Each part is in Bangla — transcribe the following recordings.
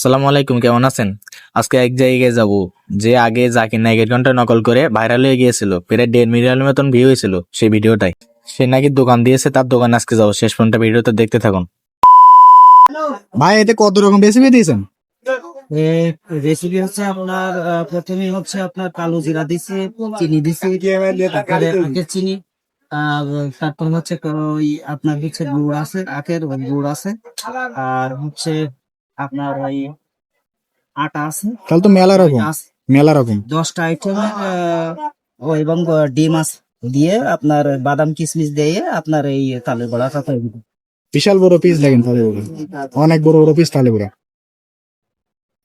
আসসালামু আলাইকুম, কেমন আছেন? আজকে এক জায়গায় যাব, যে আগে জাকির নায়কের ঘন্টা নকল করে ভাইরাল হয়ে গিয়েছিল, প্রায় 1.5 মিলিয়নের মতন ভিউ হয়েছিল সেই ভিডিওটাই। সে নাকি দোকান দিয়েছে, তার দোকানে আজকে যাবো। শেষ পর্যন্ত ভিডিওতে দেখতে থাকুন। ভাই এতে কত রকম রেসিপি দিয়েছেন? রেসিপি হচ্ছে আপনার প্রথমে হচ্ছে আপনার কালো জিরা দিছে, চিনি দিছে, তারপরে আখের চিনি, আর তারপর হচ্ছে ওই আপনার হচ্ছে গুড় আছে, আখের ওই গুড় আছে, আর হচ্ছে আপনার ওই আটা আছে। তাহলে তো মেলা রকম, আছে মেলা রকম। 10টা আইটেম এবং ডিম আছে দিয়ে আপনার বাদাম কিশমিশ দিয়ে আপনার এই তালের বড়াটা তৈরি করে। বিশাল বড় পিস দেখেন, তাহলে বড়া অনেক বড় বড় পিস, তাহলে বড়া।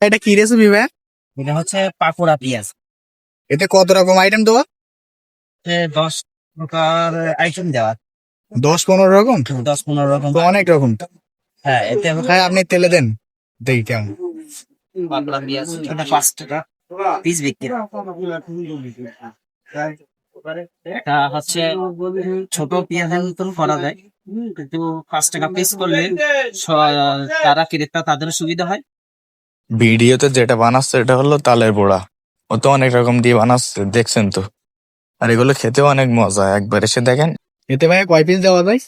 এটা কি রেসিপি ভাই? এটা হচ্ছে পাকোড়া পেঁয়াজ। এতে কত রকম আইটেম দেওয়া? 10 প্রকার আইটেম দেওয়া, 10-15 রকম? 10-15 রকম। তো অনেক রকম। হ্যাঁ, এতে ভাই আপনি তেলে দেন, দেখি কেমন। পাকোড়া পেঁয়াজ এটা 5 টাকা পিস বিক্রি। এটা হচ্ছে ছোট পেঁয়াজের মতন করা যায়, কিন্তু 5 টাকা পিস করলে তারা ক্রেতা তাদের সুবিধা হয়। ভিডিওতে যেটা বানাচ্ছে এটা হলো তালের বড়া। ও তো অনেক রকম দিয়ে বানাচ্ছে, দেখছেন তো। আর এগুলো খেতেও অনেক মজা, একবার এসে দেখেন। এতে ভাই কয় পিস দেওয়া যায়?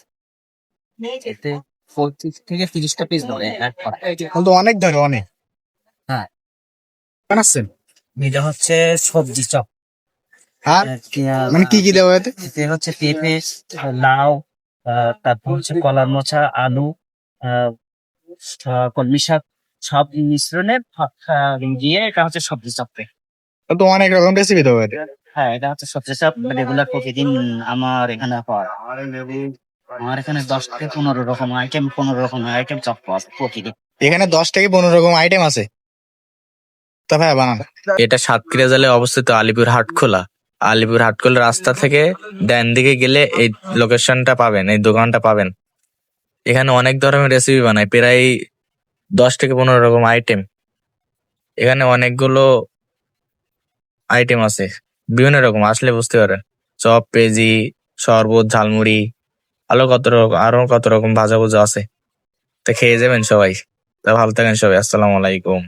এতে 25 থেকে 30টা পিস ধরে এক পাতায়। তাহলে তো অনেক ধরে, অনেক। হ্যাঁ, বানাচ্ছেন? এটা হচ্ছে সবজি চপ। আর মানে কি কি দেওয়া এতে? এতে হচ্ছে পেঁপে, লাউ, তারপর হচ্ছে কলার মোচা, আলু, আহ, কলমি শাক, সব মিশ্রণে দিয়ে এটা হচ্ছে সবজি চপ। তাহলে তো অনেক রকম রেসিপি দেওয়া এতে। হ্যাঁ, এটা হচ্ছে সবজি চপ রেগুলার প্রতিদিন আমার এখানে পাওয়া যায়। আমার এখানে 10 থেকে 15 রকম আইটেম চপ পাওয়া যায় প্রতিদিন। এখানে 10 থেকে 15 রকম আইটেম আছে। তা ভাই বানান। এটা সাতক্ষীরা জেলায় অবস্থিত আলিপুর হাটখোলা। আলিপুর হাটখোলা রাস্তা থেকে ডান দিকে গেলে এই লোকেশনটা পাবেন, এই দোকানটা পাবেন। এখানে অনেক ধরনের রেসিপি বানায়, প্রায় 10 থেকে 15 রকম আইটেম। এখানে অনেকগুলো আইটেম আছে, বিভিন্ন রকম, আসলে বুঝতে পারেন। চপ, পেঁয়াজি, শরবত, ঝালমুড়ি, আরো কত রকম ভাজা ভুজা আছে। তা খেয়ে যাবেন সবাই। তা ভালো থাকেন সবাই, আসসালামু আলাইকুম।